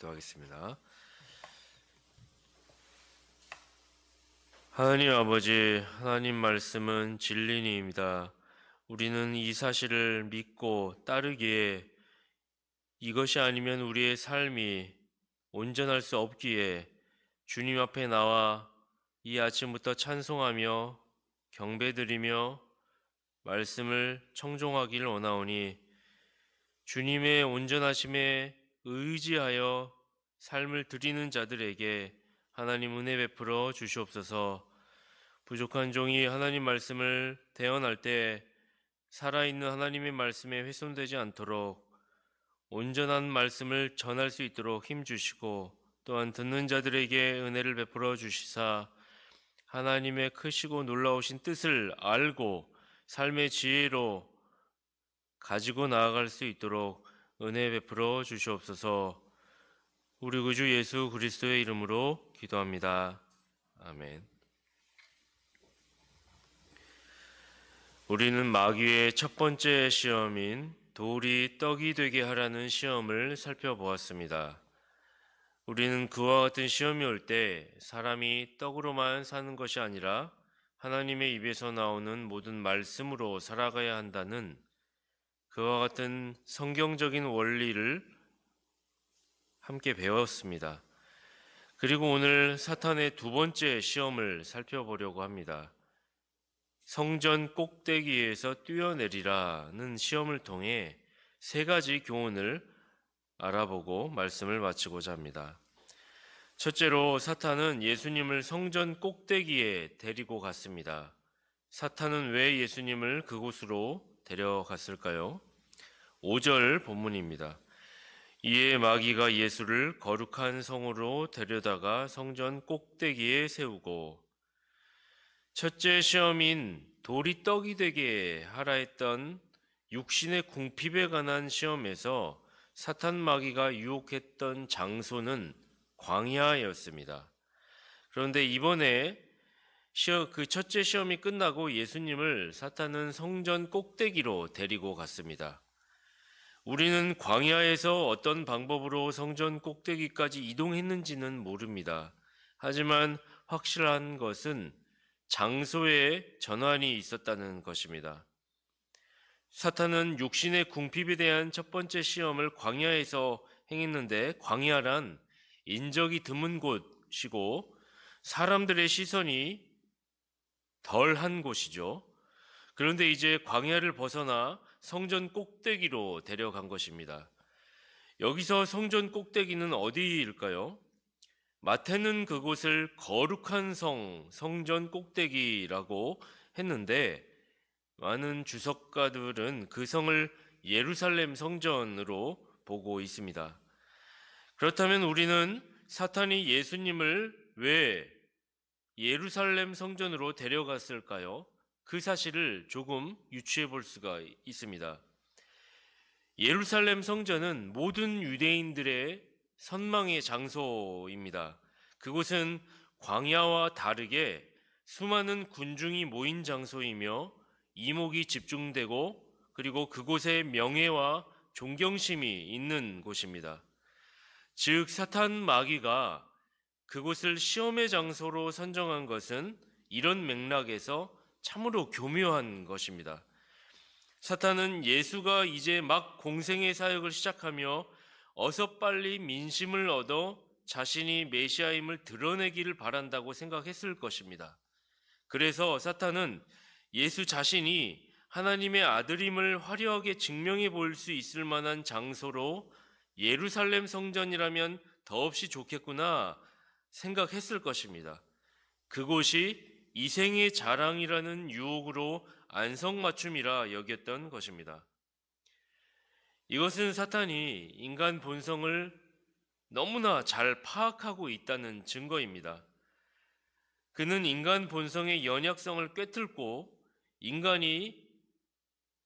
기도하겠습니다. 하나님 아버지, 하나님 말씀은 진리니입니다. 우리는 이 사실을 믿고 따르기에 이것이 아니면 우리의 삶이 온전할 수 없기에 주님 앞에 나와 이 아침부터 찬송하며 경배드리며 말씀을 청종하기를 원하오니 주님의 온전하심에 의지하여 삶을 드리는 자들에게 하나님 은혜 베풀어 주시옵소서. 부족한 종이 하나님 말씀을 대언할 때 살아있는 하나님의 말씀에 훼손되지 않도록 온전한 말씀을 전할 수 있도록 힘주시고 또한 듣는 자들에게 은혜를 베풀어 주시사 하나님의 크시고 놀라우신 뜻을 알고 삶의 지혜로 가지고 나아갈 수 있도록 은혜 베풀어 주시옵소서. 우리 구주 예수 그리스도의 이름으로 기도합니다. 아멘. 우리는 마귀의 첫 번째 시험인 돌이 떡이 되게 하라는 시험을 살펴보았습니다. 우리는 그와 같은 시험이 올 때 사람이 떡으로만 사는 것이 아니라 하나님의 입에서 나오는 모든 말씀으로 살아가야 한다는 그와 같은 성경적인 원리를 함께 배웠습니다. 그리고 오늘 사탄의 두 번째 시험을 살펴보려고 합니다. 성전 꼭대기에서 뛰어내리라는 시험을 통해 세 가지 교훈을 알아보고 말씀을 마치고자 합니다. 첫째로 사탄은 예수님을 성전 꼭대기에 데리고 갔습니다. 사탄은 왜 예수님을 그곳으로 데려갔을까요? 5절 본문입니다. 이에 마귀가 예수를 거룩한 성으로 데려다가 성전 꼭대기에 세우고 첫째 시험인 돌이 떡이 되게 하라 했던 육신의 궁핍에 관한 시험에서 사탄 마귀가 유혹했던 장소는 광야였습니다. 그런데 이번에 그 첫째 시험이 끝나고 예수님을 사탄은 성전 꼭대기로 데리고 갔습니다. 우리는 광야에서 어떤 방법으로 성전 꼭대기까지 이동했는지는 모릅니다. 하지만 확실한 것은 장소에 전환이 있었다는 것입니다. 사탄은 육신의 궁핍에 대한 첫 번째 시험을 광야에서 행했는데 광야란 인적이 드문 곳이고 사람들의 시선이 덜한 곳이죠. 그런데 이제 광야를 벗어나 성전 꼭대기로 데려간 것입니다. 여기서 성전 꼭대기는 어디일까요? 마태는 그곳을 거룩한 성전 꼭대기라고 했는데 많은 주석가들은 그 성을 예루살렘 성전으로 보고 있습니다. 그렇다면 우리는 사탄이 예수님을 왜 예루살렘 성전으로 데려갔을까요? 그 사실을 조금 유추해 볼 수가 있습니다. 예루살렘 성전은 모든 유대인들의 선망의 장소입니다. 그곳은 광야와 다르게 수많은 군중이 모인 장소이며 이목이 집중되고 그리고 그곳에 명예와 존경심이 있는 곳입니다. 즉 사탄 마귀가 그곳을 시험의 장소로 선정한 것은 이런 맥락에서 참으로 교묘한 것입니다. 사탄은 예수가 이제 막 공생의 사역을 시작하며 어서 빨리 민심을 얻어 자신이 메시아임을 드러내기를 바란다고 생각했을 것입니다. 그래서 사탄은 예수 자신이 하나님의 아들임을 화려하게 증명해 볼 수 있을 만한 장소로 예루살렘 성전이라면 더없이 좋겠구나 생각했을 것입니다. 그곳이 이생의 자랑이라는 유혹으로 안성맞춤이라 여겼던 것입니다. 이것은 사탄이 인간 본성을 너무나 잘 파악하고 있다는 증거입니다. 그는 인간 본성의 연약성을 꿰뚫고 인간이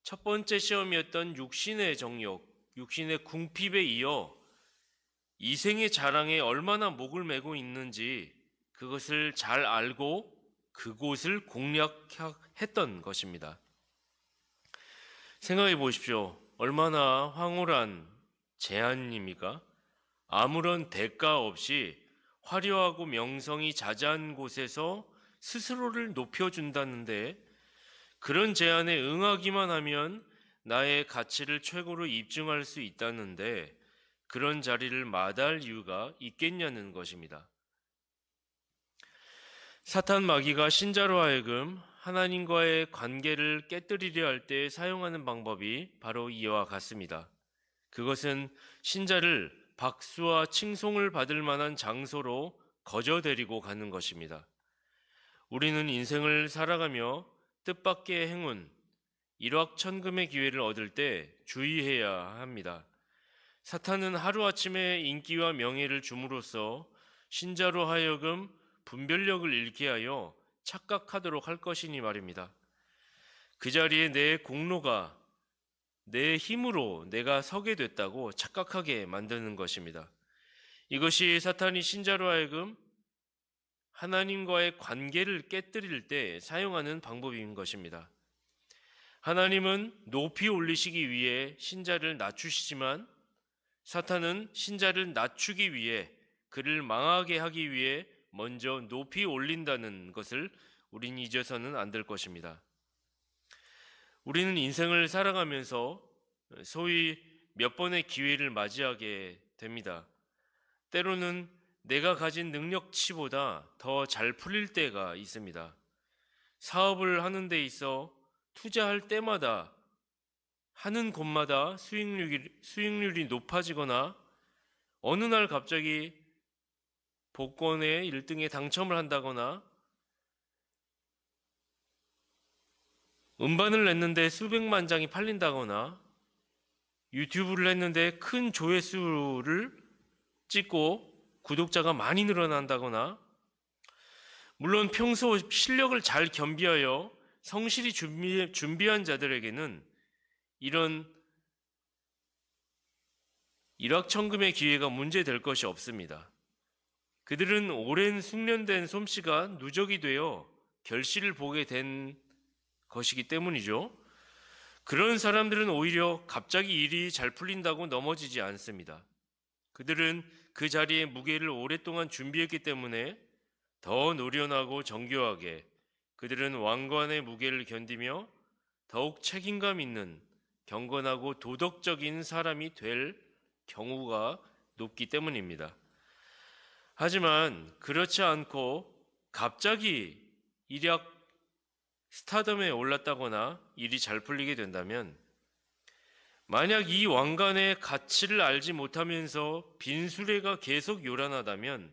첫 번째 시험이었던 육신의 정욕, 육신의 궁핍에 이어 이생의 자랑에 얼마나 목을 매고 있는지 그것을 잘 알고 그곳을 공략했던 것입니다. 생각해 보십시오. 얼마나 황홀한 제안입니까? 아무런 대가 없이 화려하고 명성이 자자한 곳에서 스스로를 높여준다는데, 그런 제안에 응하기만 하면 나의 가치를 최고로 입증할 수 있다는데 그런 자리를 마다할 이유가 있겠냐는 것입니다. 사탄 마귀가 신자로 하여금 하나님과의 관계를 깨뜨리려 할 때 사용하는 방법이 바로 이와 같습니다. 그것은 신자를 박수와 칭송을 받을 만한 장소로 거저 데리고 가는 것입니다. 우리는 인생을 살아가며 뜻밖의 행운, 일확천금의 기회를 얻을 때 주의해야 합니다. 사탄은 하루아침에 인기와 명예를 줌으로써 신자로 하여금 분별력을 잃게 하여 착각하도록 할 것이니 말입니다. 그 자리에 내 공로가 내 힘으로 내가 서게 됐다고 착각하게 만드는 것입니다. 이것이 사탄이 신자로 하여금 하나님과의 관계를 깨뜨릴 때 사용하는 방법인 것입니다. 하나님은 높이 올리시기 위해 신자를 낮추시지만 사탄은 신자를 낮추기 위해 그를 망하게 하기 위해 먼저 높이 올린다는 것을 우린 잊어서는 안 될 것입니다. 우리는 인생을 살아가면서 소위 몇 번의 기회를 맞이하게 됩니다. 때로는 내가 가진 능력치보다 더 잘 풀릴 때가 있습니다. 사업을 하는 데 있어 투자할 때마다 하는 곳마다 수익률이 높아지거나 어느 날 갑자기 복권의 1등에 당첨을 한다거나 음반을 냈는데 수백만 장이 팔린다거나 유튜브를 했는데 큰 조회수를 찍고 구독자가 많이 늘어난다거나, 물론 평소 실력을 잘 겸비하여 성실히 준비한 자들에게는 이런 일확천금의 기회가 문제될 것이 없습니다. 그들은 오랜 숙련된 솜씨가 누적이 되어 결실을 보게 된 것이기 때문이죠. 그런 사람들은 오히려 갑자기 일이 잘 풀린다고 넘어지지 않습니다. 그들은 그 자리에 무게를 오랫동안 준비했기 때문에 더 노련하고 정교하게 그들은 왕관의 무게를 견디며 더욱 책임감 있는 경건하고 도덕적인 사람이 될 경우가 높기 때문입니다. 하지만 그렇지 않고 갑자기 일약 스타덤에 올랐다거나 일이 잘 풀리게 된다면, 만약 이 왕관의 가치를 알지 못하면서 빈수레가 계속 요란하다면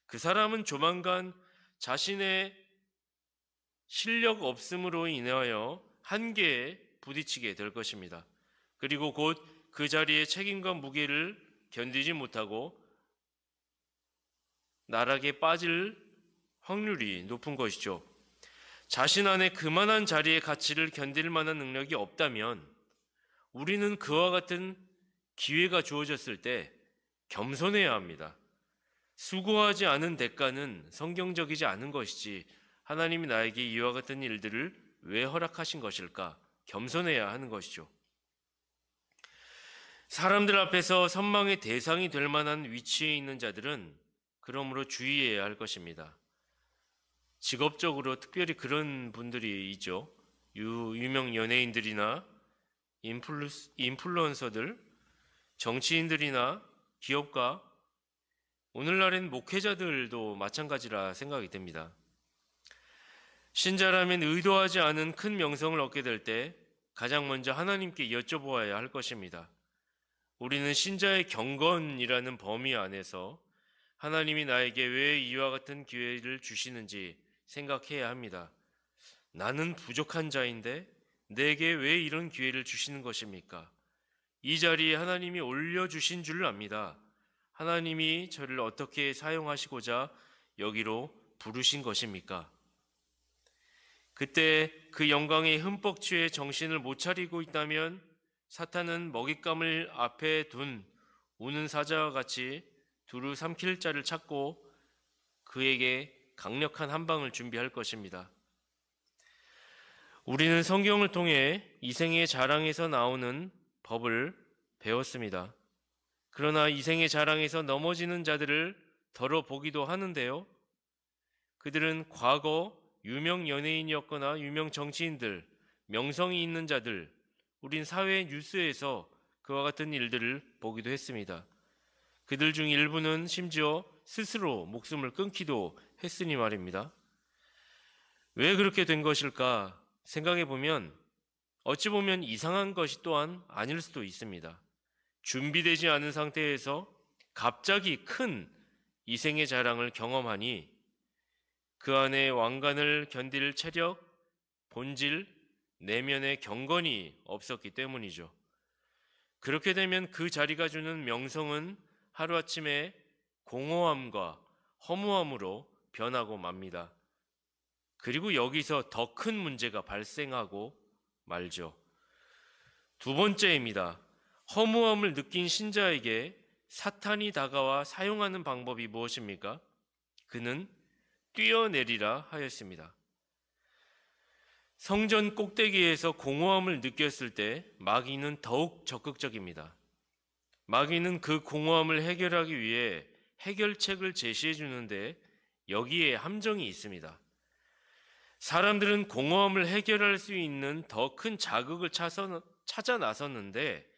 그 사람은 조만간 자신의 실력 없음으로 인하여 한계에 부딪히게 될 것입니다. 그리고 곧 그 자리에 책임과 무게를 견디지 못하고 나락에 빠질 확률이 높은 것이죠. 자신 안에 그만한 자리의 가치를 견딜 만한 능력이 없다면 우리는 그와 같은 기회가 주어졌을 때 겸손해야 합니다. 수고하지 않은 대가는 성경적이지 않은 것이지 하나님이 나에게 이와 같은 일들을 왜 허락하신 것일까? 겸손해야 하는 것이죠. 사람들 앞에서 선망의 대상이 될 만한 위치에 있는 자들은 그러므로 주의해야 할 것입니다. 직업적으로 특별히 그런 분들이 있죠. 유명 연예인들이나 인플루언서들, 정치인들이나 기업가, 오늘날엔 목회자들도 마찬가지라 생각이 됩니다. 신자라면 의도하지 않은 큰 명성을 얻게 될 때 가장 먼저 하나님께 여쭤보아야 할 것입니다. 우리는 신자의 경건이라는 범위 안에서 하나님이 나에게 왜 이와 같은 기회를 주시는지 생각해야 합니다. 나는 부족한 자인데 내게 왜 이런 기회를 주시는 것입니까? 이 자리에 하나님이 올려주신 줄 압니다. 하나님이 저를 어떻게 사용하시고자 여기로 부르신 것입니까? 그때 그 영광에 흠뻑 취해 정신을 못 차리고 있다면 사탄은 먹잇감을 앞에 둔 우는 사자와 같이 두루 삼킬 자를 찾고 그에게 강력한 한 방을 준비할 것입니다. 우리는 성경을 통해 이생의 자랑에서 나오는 법을 배웠습니다. 그러나 이생의 자랑에서 넘어지는 자들을 덜어보기도 하는데요. 그들은 과거 유명 연예인이었거나 유명 정치인들, 명성이 있는 자들, 우린 사회 뉴스에서 그와 같은 일들을 보기도 했습니다. 그들 중 일부는 심지어 스스로 목숨을 끊기도 했으니 말입니다. 왜 그렇게 된 것일까 생각해 보면 어찌 보면 이상한 것이 또한 아닐 수도 있습니다. 준비되지 않은 상태에서 갑자기 큰 이생의 자랑을 경험하니 그 안에 왕관을 견딜 체력, 본질, 내면의 경건이 없었기 때문이죠. 그렇게 되면 그 자리가 주는 명성은 하루아침에 공허함과 허무함으로 변하고 맙니다. 그리고 여기서 더 큰 문제가 발생하고 말죠. 두 번째입니다. 허무함을 느낀 신자에게 사탄이 다가와 사용하는 방법이 무엇입니까? 그는 뛰어내리라 하였습니다. 성전 꼭대기에서 공허함을 느꼈을 때 마귀는 더욱 적극적입니다. 마귀는 그 공허함을 해결하기 위해 해결책을 제시해 주는데 여기에 함정이 있습니다. 사람들은 공허함을 해결할 수 있는 더 큰 자극을 찾아 나섰는데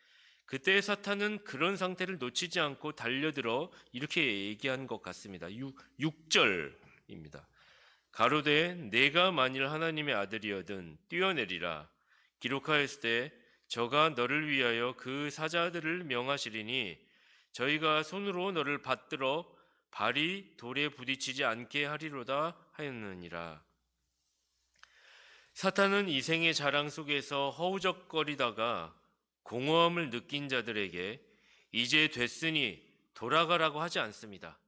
그때 사탄은 그런 상태를 놓치지 않고 달려들어 이렇게 얘기한 것 같습니다. 6절입니다. 가로되 내가 만일 하나님의 아들이여든 뛰어내리라. 기록하였을 때 저가 너를 위하여 그 사자들을 명하시리니 저희가 손으로 너를 받들어 발이 돌에 부딪히지 않게 하리로다 하였느니라. 사탄은 이생의 자랑 속에서 허우적거리다가 공허함을 느낀 자들에게 이제 됐으니 돌아가라고 하지 않습니다.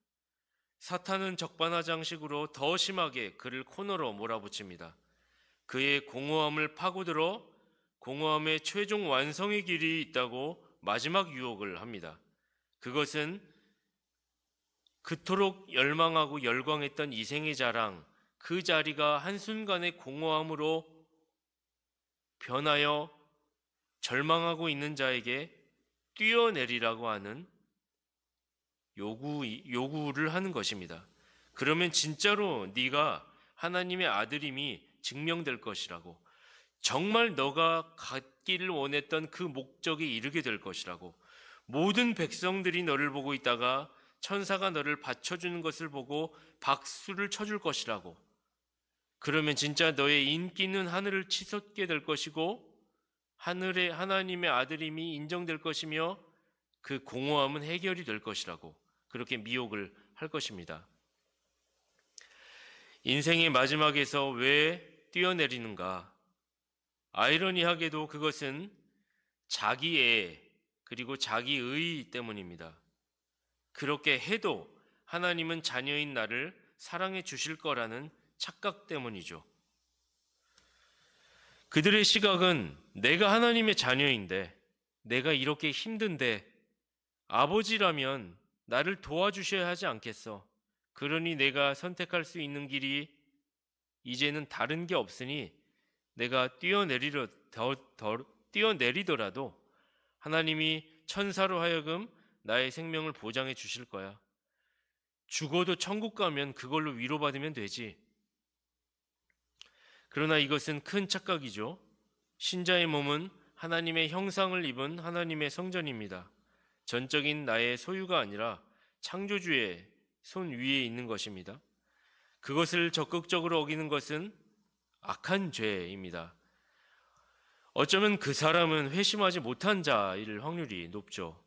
사탄은 적반하장식으로 더 심하게 그를 코너로 몰아붙입니다. 그의 공허함을 파고들어 공허함의 최종 완성의 길이 있다고 마지막 유혹을 합니다. 그것은 그토록 열망하고 열광했던 이생의 자랑, 그 자리가 한순간의 공허함으로 변하여 절망하고 있는 자에게 뛰어내리라고 하는 요구를 하는 것입니다. 그러면 진짜로 네가 하나님의 아들임이 증명될 것이라고, 정말 너가 갖기를 원했던 그 목적에 이르게 될 것이라고, 모든 백성들이 너를 보고 있다가 천사가 너를 받쳐주는 것을 보고 박수를 쳐줄 것이라고, 그러면 진짜 너의 인기는 하늘을 치솟게 될 것이고 하늘의 하나님의 아들임이 인정될 것이며 그 공허함은 해결이 될 것이라고 그렇게 미혹을 할 것입니다. 인생의 마지막에서 왜 뛰어내리는가? 아이러니하게도 그것은 자기애 그리고 자기의 때문입니다. 그렇게 해도 하나님은 자녀인 나를 사랑해 주실 거라는 착각 때문이죠. 그들의 시각은 내가 하나님의 자녀인데, 내가 이렇게 힘든데 아버지라면 나를 도와주셔야 하지 않겠어. 그러니 내가 선택할 수 있는 길이 이제는 다른 게 없으니 내가 뛰어내리더라도 하나님이 천사로 하여금 나의 생명을 보장해 주실 거야. 죽어도 천국 가면 그걸로 위로받으면 되지. 그러나 이것은 큰 착각이죠. 신자의 몸은 하나님의 형상을 입은 하나님의 성전입니다. 전적인 나의 소유가 아니라 창조주의 손 위에 있는 것입니다. 그것을 적극적으로 어기는 것은 악한 죄입니다. 어쩌면 그 사람은 회심하지 못한 자일 확률이 높죠.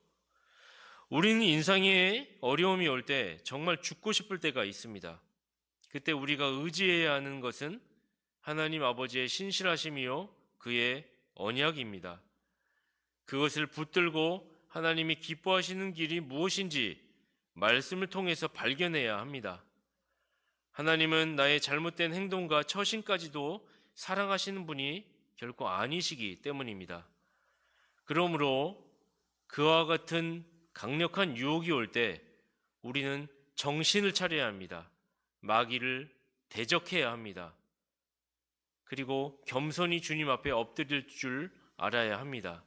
우리는 인생에 어려움이 올 때 정말 죽고 싶을 때가 있습니다. 그때 우리가 의지해야 하는 것은 하나님 아버지의 신실하심이요 그의 언약입니다. 그것을 붙들고 하나님이 기뻐하시는 길이 무엇인지 말씀을 통해서 발견해야 합니다. 하나님은 나의 잘못된 행동과 처신까지도 사랑하시는 분이 결코 아니시기 때문입니다. 그러므로 그와 같은 강력한 유혹이 올 때 우리는 정신을 차려야 합니다. 마귀를 대적해야 합니다. 그리고 겸손히 주님 앞에 엎드릴 줄 알아야 합니다.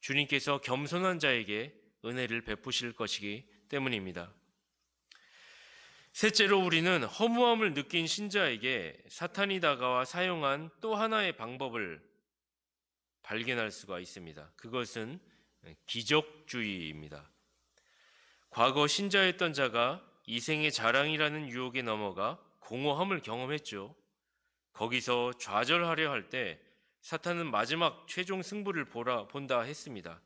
주님께서 겸손한 자에게 은혜를 베푸실 것이기 때문입니다. 셋째로, 우리는 허무함을 느낀 신자에게 사탄이 다가와 사용한 또 하나의 방법을 발견할 수가 있습니다. 그것은 기적주의입니다. 과거 신자였던 자가 이생의 자랑이라는 유혹에 넘어가 공허함을 경험했죠. 거기서 좌절하려 할 때 사탄은 마지막 최종 승부를 본다 했습니다.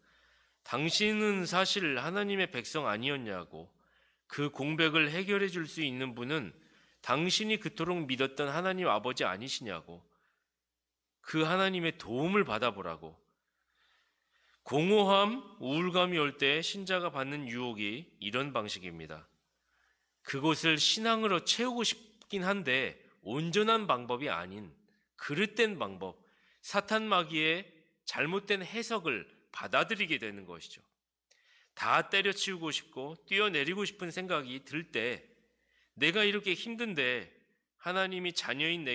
당신은 사실 하나님의 백성 아니었냐고, 그 공백을 해결해 줄 수 있는 분은 당신이 그토록 믿었던 하나님 아버지 아니시냐고, 그 하나님의 도움을 받아보라고. 공허함, 우울감이 올 때 신자가 받는 유혹이 이런 방식입니다. 그곳을 신앙으로 채우고 싶긴 한데 온전한 방법이 아닌 그릇된 방법, 사탄 마귀의 잘못된 해석을 받아들이게 되는 것이죠. 다 때려치우고 싶고 뛰어내리고 싶은 생각이 들 때, 내가 이렇게 힘든데 하나님이 자녀인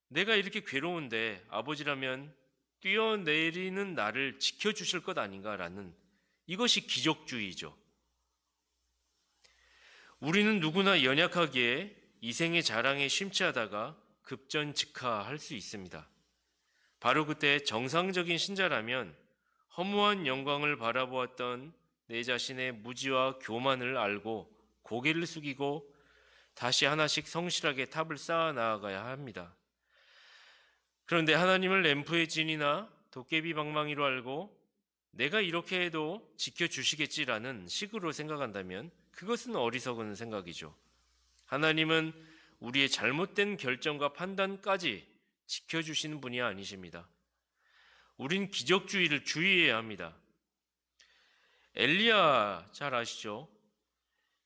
내가 이렇게 괴로운데 아버지라면 뛰어내리는 나를 지켜주실 것 아닌가라는, 이것이 기적주의죠. 우리는 누구나 연약하기에 이생의 자랑에 심취하다가 급전직하할 수 있습니다. 바로 그때 정상적인 신자라면 허무한 영광을 바라보았던 내 자신의 무지와 교만을 알고 고개를 숙이고 다시 하나씩 성실하게 탑을 쌓아 나아가야 합니다. 그런데 하나님을 램프의 진이나 도깨비 방망이로 알고 내가 이렇게 해도 지켜주시겠지라는 식으로 생각한다면 그것은 어리석은 생각이죠. 하나님은 우리의 잘못된 결정과 판단까지 지켜주시는 분이 아니십니다. 우린 기적주의를 주의해야 합니다. 엘리야 잘 아시죠?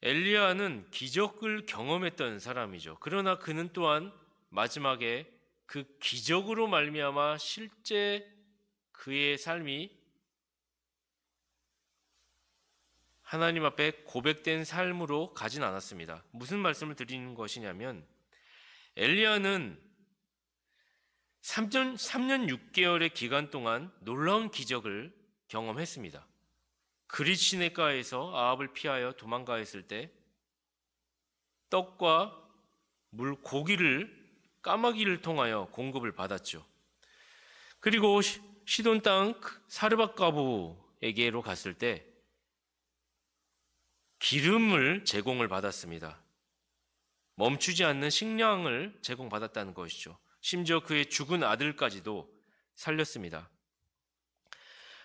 엘리야는 기적을 경험했던 사람이죠. 그러나 그는 또한 마지막에 그 기적으로 말미암아 실제 그의 삶이 하나님 앞에 고백된 삶으로 가진 않았습니다. 무슨 말씀을 드리는 것이냐면, 엘리야는 3년 6개월의 기간 동안 놀라운 기적을 경험했습니다. 그릿 시내가에서 아합을 피하여 도망가했을 때 떡과 까마귀를 통하여 공급을 받았죠. 그리고 시돈 땅 사르밧 과부에게로 갔을 때 기름을 제공을 받았습니다. 멈추지 않는 식량을 제공받았다는 것이죠. 심지어 그의 죽은 아들까지도 살렸습니다.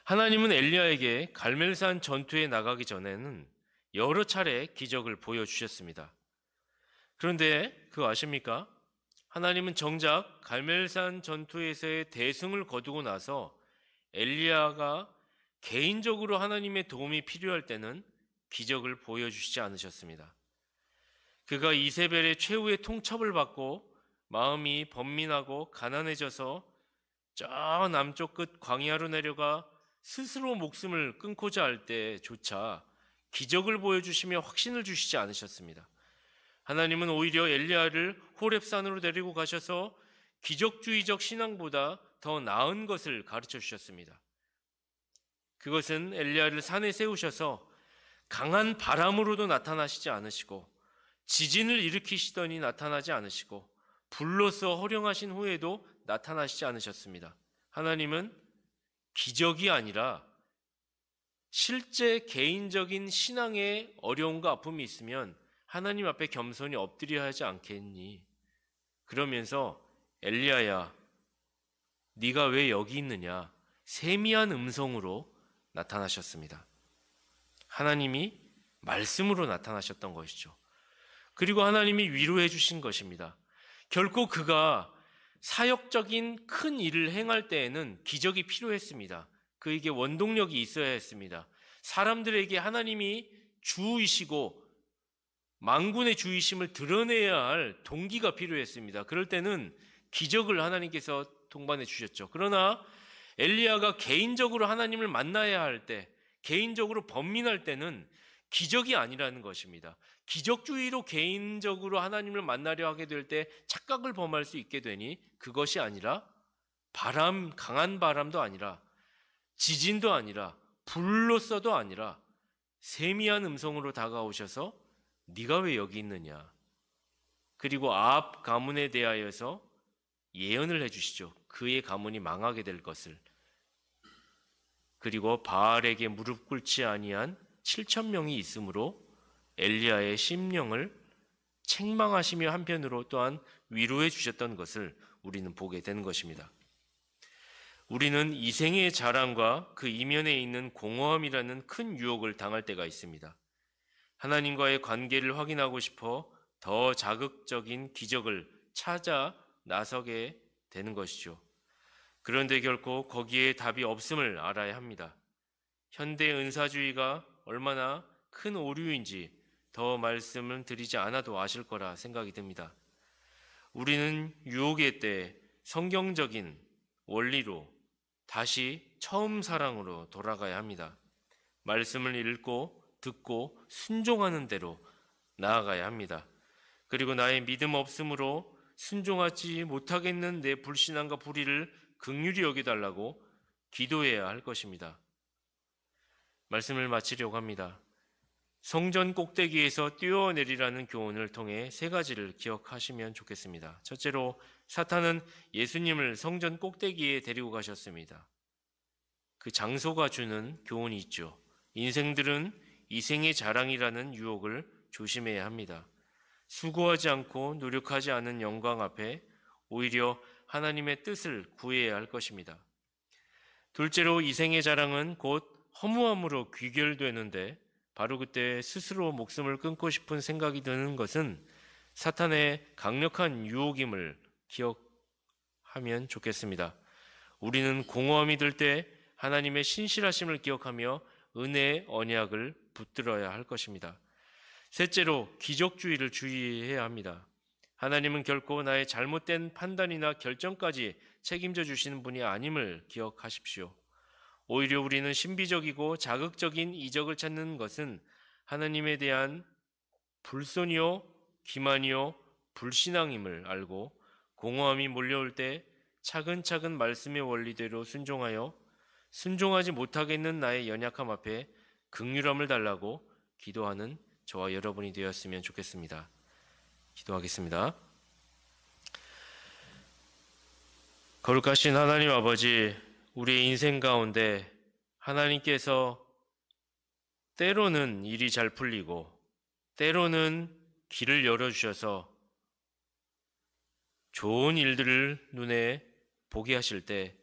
하나님은 엘리야에게 갈멜산 전투에 나가기 전에는 여러 차례 기적을 보여주셨습니다. 그런데 그거 아십니까? 하나님은 정작 갈멜산 전투에서의 대승을 거두고 나서 엘리야가 개인적으로 하나님의 도움이 필요할 때는 기적을 보여주시지 않으셨습니다. 그가 이세벨의 최후의 통첩을 받고 마음이 번민하고 가난해져서 저 남쪽 끝 광야로 내려가 스스로 목숨을 끊고자 할 때조차 기적을 보여주시며 확신을 주시지 않으셨습니다. 하나님은 오히려 엘리야를 호렙산으로 데리고 가셔서 기적주의적 신앙보다 더 나은 것을 가르쳐 주셨습니다. 그것은 엘리야를 산에 세우셔서 강한 바람으로도 나타나시지 않으시고 지진을 일으키시더니 나타나지 않으시고 불로서 허령하신 후에도 나타나시지 않으셨습니다. 하나님은 기적이 아니라 실제 개인적인 신앙의 어려움과 아픔이 있으면 하나님 앞에 겸손히 엎드려야 하지 않겠니? 그러면서 엘리야야, 네가 왜 여기 있느냐? 세미한 음성으로 나타나셨습니다. 하나님이 말씀으로 나타나셨던 것이죠. 그리고 하나님이 위로해 주신 것입니다. 결코 그가 사역적인 큰 일을 행할 때에는 기적이 필요했습니다. 그에게 원동력이 있어야 했습니다. 사람들에게 하나님이 주이시고 만군의 주이심을 드러내야 할 동기가 필요했습니다. 그럴 때는 기적을 하나님께서 동반해 주셨죠. 그러나 엘리야가 개인적으로 하나님을 만나야 할 때, 개인적으로 번민할 때는 기적이 아니라는 것입니다. 기적주의로 개인적으로 하나님을 만나려 하게 될 때 착각을 범할 수 있게 되니 그것이 아니라 강한 바람도 아니라 지진도 아니라 불로써도 아니라 세미한 음성으로 다가오셔서 네가 왜 여기 있느냐. 그리고 아합 가문에 대하여서 예언을 해주시죠. 그의 가문이 망하게 될 것을. 그리고 바알에게 무릎 꿇지 아니한 7,000명이 있으므로 엘리야의 심령을 책망하시며 한편으로 또한 위로해 주셨던 것을 우리는 보게 되는 것입니다. 우리는 이생의 자랑과 그 이면에 있는 공허함이라는 큰 유혹을 당할 때가 있습니다. 하나님과의 관계를 확인하고 싶어 더 자극적인 기적을 찾아 나서게 되는 것이죠. 그런데 결코 거기에 답이 없음을 알아야 합니다. 현대 은사주의가 얼마나 큰 오류인지 더 말씀을 드리지 않아도 아실 거라 생각이 듭니다. 우리는 유혹의 때 성경적인 원리로 다시 처음 사랑으로 돌아가야 합니다. 말씀을 읽고 듣고 순종하는 대로 나아가야 합니다. 그리고 나의 믿음 없음으로 순종하지 못하겠는 내 불신앙과 불의를 긍휼히 여겨달라고 기도해야 할 것입니다. 말씀을 마치려고 합니다. 성전 꼭대기에서 뛰어내리라는 교훈을 통해 3가지를 기억하시면 좋겠습니다. 첫째로, 사탄은 예수님을 성전 꼭대기에 데리고 가셨습니다. 그 장소가 주는 교훈이 있죠. 인생들은 이생의 자랑이라는 유혹을 조심해야 합니다. 수고하지 않고 노력하지 않은 영광 앞에 오히려 하나님의 뜻을 구해야 할 것입니다. 둘째로, 이생의 자랑은 곧 허무함으로 귀결되는데 바로 그때 스스로 목숨을 끊고 싶은 생각이 드는 것은 사탄의 강력한 유혹임을 기억하면 좋겠습니다. 우리는 공허함이 들 때 하나님의 신실하심을 기억하며 은혜의 언약을 붙들어야 할 것입니다. 셋째로, 기적주의를 주의해야 합니다. 하나님은 결코 나의 잘못된 판단이나 결정까지 책임져 주시는 분이 아님을 기억하십시오. 오히려 우리는 신비적이고 자극적인 이적을 찾는 것은 하나님에 대한 불손이요, 기만이요, 불신앙임을 알고 공허함이 몰려올 때 차근차근 말씀의 원리대로 순종하지 못하겠는 나의 연약함 앞에 긍휼함을 달라고 기도하는 저와 여러분이 되었으면 좋겠습니다. 기도하겠습니다. 거룩하신 하나님 아버지, 우리의 인생 가운데 하나님께서 때로는 일이 잘 풀리고 때로는 길을 열어주셔서 좋은 일들을 눈에 보게 하실 때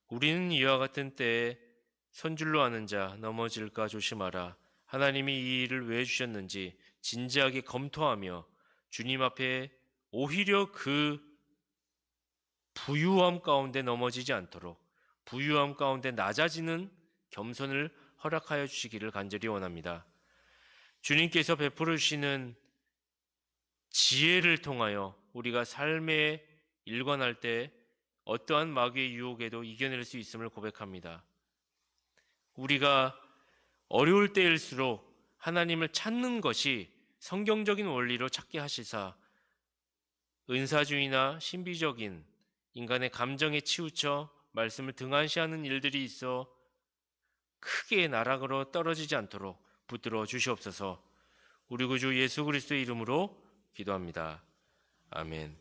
우리는 이와 같은 때에 선줄로 하는 자 넘어질까 조심하라. 하나님이 이 일을 왜 주셨는지 진지하게 검토하며 주님 앞에 오히려 그 부유함 가운데 넘어지지 않도록 부유함 가운데 낮아지는 겸손을 허락하여 주시기를 간절히 원합니다. 주님께서 베풀어 주시는 지혜를 통하여 우리가 삶에 일관할 때 어떠한 마귀의 유혹에도 이겨낼 수 있음을 고백합니다. 우리가 어려울 때일수록 하나님을 찾는 것이 성경적인 원리로 찾게 하시사 은사주의나 신비적인 인간의 감정에 치우쳐 말씀을 등한시하는 일들이 있어 크게 나락으로 떨어지지 않도록 붙들어 주시옵소서. 우리 구주 예수 그리스도의 이름으로 기도합니다. 아멘.